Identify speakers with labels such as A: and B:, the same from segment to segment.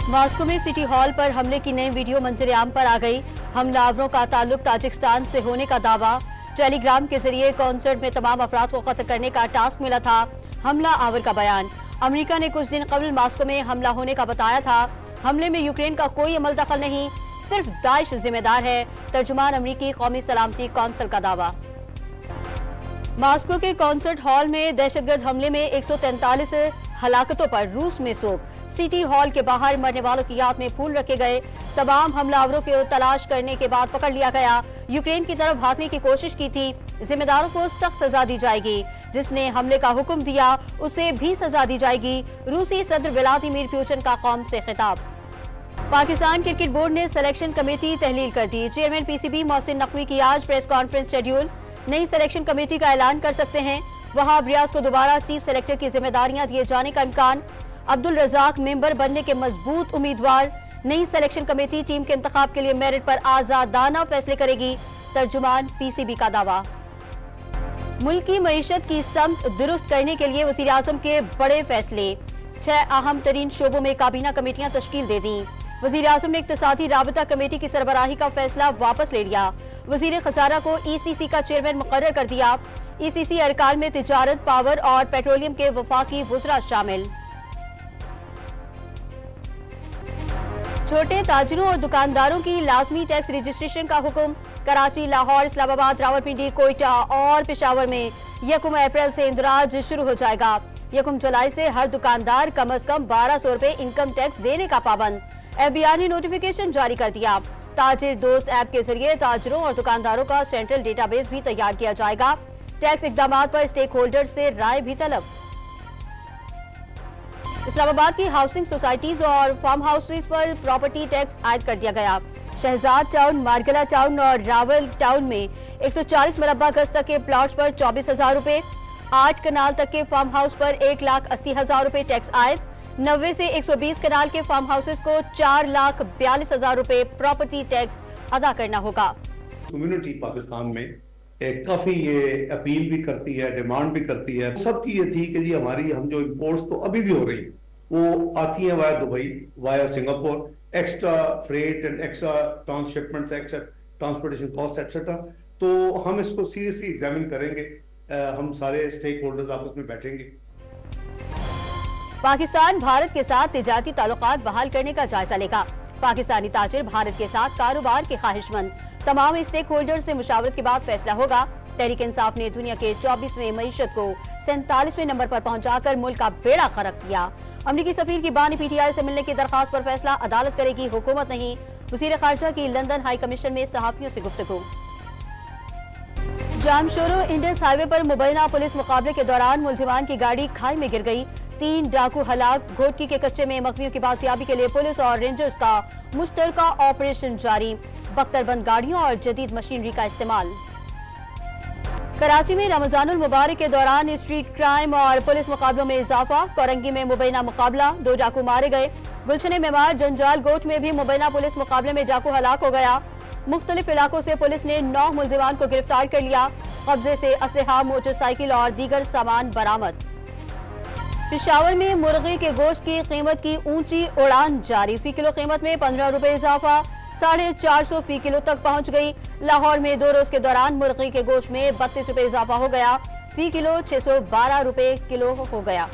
A: Moscow में city hall पर हमले की नई वीडियो मंजर-ए-आम पर आ गई। हमलावरों का ताल्लुक ताजिकिस्तान से होने का दावा। टेलीग्राम के जरिए कॉन्सर्ट में तमाम अफराद को कत्ल करने का टास्क मिला था। हमला आवर का बयान। अमेरिका ने कुछ दिन कबल मॉस्को में हमला होने का बताया था। हमले में यूक्रेन का कोई अमल दखल नहीं, सिर्फ दाइश जिम्मेदार है। तर्जुमान अमेरिकी कौमी सलामती कौंसिल का दावा। मॉस्को के कॉन्सर्ट हॉल में दहशतगर्द हमले में 143 हलाकतों पर रूस में शोक। सिटी हॉल के बाहर मरने वालों की याद में फूल रखे गए। तमाम हमलावरों को तलाश करने के बाद पकड़ लिया गया। यूक्रेन की तरफ भागने की कोशिश की थी। जिम्मेदारों को सख्त सजा दी जाएगी। जिसने हमले का हुक्म दिया उसे भी सजा दी जाएगी। रूसी सदर व्लादिमीर पुतिन का कौम से खिताब। पाकिस्तान क्रिकेट बोर्ड ने सिलेक्शन कमेटी तहलील कर दी। चेयरमैन पीसीबी मोहसिन नकवी की आज प्रेस कॉन्फ्रेंस शेड्यूल। नई सिलेक्शन कमेटी का ऐलान कर सकते हैं। वहाब रियाज को दोबारा चीफ सेलेक्टर की जिम्मेदारियां दिए जाने का इम्कान। अब्दुल रजाक मेंबर बनने के मजबूत उम्मीदवार। नई सिलेक्शन कमेटी टीम के इंतखाब के लिए मेरिट पर आजादाना फैसले करेगी। तर्जुमान पीसीबी का दावा। मुल्क की मईशत की समत दुरुस्त करने के लिए वज़ीर आज़म के बड़े फैसले। 6 अहम तरीन शोबों में काबीना कमेटियां तश्कील दे दी। वज़ीर आज़म ने इक्तिसादी राबता कमेटी की सरबराही का फैसला वापस ले लिया। वज़ीर खजाना को ईसीसी का चेयरमैन मुकर्रर कर दिया। ईसीसी अरकान में तिजारत, पावर और पेट्रोलियम के वफाकी वुज़रा शामिल। छोटे ताजिरों और दुकानदारों की लाजमी टैक्स रजिस्ट्रेशन का हुक्म। कराची, लाहौर, इस्लामाबाद, रावलपिंडी, कोयटा और पेशावर में 1 अप्रैल से इंदराज शुरू हो जाएगा। 1 जुलाई से हर दुकानदार कम अज कम 1200 रुपए इनकम टैक्स देने का पाबंद। FBI ने नोटिफिकेशन जारी कर दिया। ताजिर दोस्त ऐप के जरिए ताजिरों और दुकानदारों का सेंट्रल डेटाबेस भी तैयार किया जाएगा। टैक्स इकदाम पर स्टेक होल्डर से राय भी तलब। इस्लामाबाद की हाउसिंग सोसाइटीज और फार्म हाउसेज पर प्रॉपर्टी टैक्स आयद कर दिया गया। शहजाद टाउन, मारगला टाउन और रावल टाउन में 140 मुरब्बा गज तक के प्लॉट्स पर 24,000 रुपए, 8 कनाल तक के फार्म हाउस पर 1,80,000 रुपए टैक्स आयद। 90 से 120 कनाल के फार्म हाउसेज को 4,42,000 रुपए प्रॉपर्टी टैक्स अदा करना होगा।
B: कम्युनिटी पाकिस्तान में काफी ये अपील भी करती है, डिमांड भी करती है। सबकी ये थी कि जी हमारी हम जो इम्पोर्ट्स तो अभी भी हो रही वो आती हैं via Dubai, via Singapore, extra freight and extra transshipments, extra transportation cost etcetera. तो हम इसको सीरियसली एग्जामिन करेंगे। हम सारे स्टेक होल्डर्स आपस में बैठेंगे।
A: पाकिस्तान भारत के साथ तिजारती ताल्लुकात बहाल करने का जायजा लेगा। पाकिस्तानी ताजिर भारत के साथ कारोबार के ख्वाहिशमंद। तमाम स्टेक होल्डर से मुशावरत के बाद फैसला होगा। तहरीक इंसाफ ने दुनिया के 24वें मईशत को 47वें नंबर पर पहुंचाकर मुल्क का बेड़ा गर्क किया। अमरीकी सफीर की बानी PTI से मिलने की दरखास्त पर फैसला अदालत करेगी, हुकूमत नहीं। वज़ीर खारजा की लंदन हाई कमीशन में सहाफियों से गुफ्तगू। जामशोरो इंडस हाईवे पर मुबैना पुलिस मुकाबले के दौरान मुलजिमान की गाड़ी खाई में गिर गई। 3 डाकू हलाक। घोटकी के कच्चे में मखमियों की बाजियाबी के लिए पुलिस और रेंजर्स का मुश्तरका ऑपरेशन जारी। बख्तरबंद गाड़ियों और जदीद मशीनरी का इस्तेमाल। कराची में रमजानुल मुबारक के दौरान स्ट्रीट क्राइम और पुलिस मुकाबलों में इजाफा। कोरंगी में मुबैना मुकाबला, 2 डाकू मारे गए। गुलशन मेमार जंजाल गोट में भी मुबैना पुलिस मुकाबले में डाकू हलाक हो गया। मुख्तलिफ इलाकों से पुलिस ने 9 मुलजिमान को गिरफ्तार कर लिया। कब्जे से असलहा, मोटरसाइकिल और दीगर सामान बरामद। पेशावर में मुर्गी के गोश्त की कीमत की ऊंची उड़ान जारी। फी किलो कीमत में 15 रुपए इजाफा, 450 फी किलो तक पहुंच गई। लाहौर में 2 रोज के दौरान मुर्गी के गोश्त में 32 रुपए इजाफा हो गया। फी किलो 612 रुपए किलो हो गया।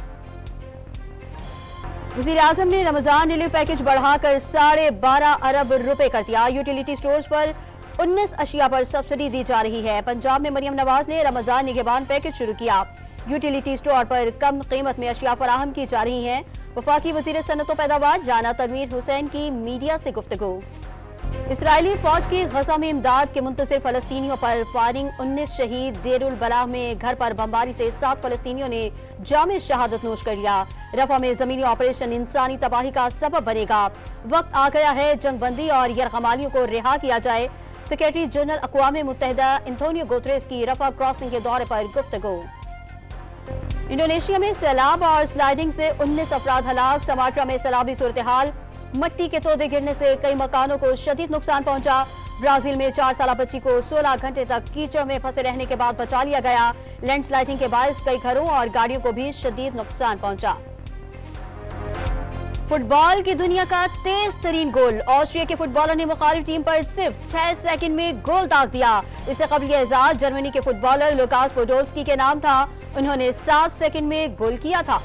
A: वज़ीर आज़म ने रमजान रिलीफ पैकेज बढ़ाकर 12.5 अरब रुपए कर दिया। यूटिलिटी स्टोर्स पर 19 अशिया पर सब्सिडी दी जा रही है। पंजाब में मरियम नवाज ने रमजान निगहबान पैकेज शुरू किया। यूटिलिटी स्टोर पर कम कीमत में अशिया फराहम की जा रही हैं। वफाकी वज़ीर सनअत व पैदावार राना तनवीर हुसैन की मीडिया से गुफ्तगू। इसराइली फौज की गजा में इमदाद के मुंतज़िर फलस्तीनियों पर फायरिंग, 19 शहीद। देरुल बलाह में घर पर बमबारी से 7 फलस्तीनियों ने जामे शहादत नोश कर लिया। रफा में जमीनी ऑपरेशन इंसानी तबाही का सबब बनेगा। वक्त आ गया है जंगबंदी और यरगमालियों को रिहा किया जाए। सेक्रेटरी जनरल अक़वाम मुत्तहिदा एंटोनियो गुतरेस की रफा क्रॉसिंग के दौरे पर गुफ्तगू। इंडोनेशिया में सैलाब और स्लाइडिंग से 19 अफराद हलाक। समाट्रा में सैलाबी सूरत हाल। मट्टी के तोदे गिरने से कई मकानों को शदीद नुकसान पहुंचा। ब्राजील में 4 साला बच्ची को 16 घंटे तक कीचड़ में फंसे रहने के बाद बचा लिया गया। लैंडस्लाइडिंग के बायस कई घरों और गाड़ियों को भी शदीद नुकसान पहुंचा। फुटबॉल की दुनिया का तेज तरीन गोल, ऑस्ट्रिया के फुटबॉलर ने मुखालिफ टीम पर सिर्फ 6 सेकंड में गोल दाग दिया। इससे कबल ये एजाज जर्मनी के फुटबॉलर लुकास पोडोल्स्की के नाम था। उन्होंने 7 सेकंड में गोल किया था।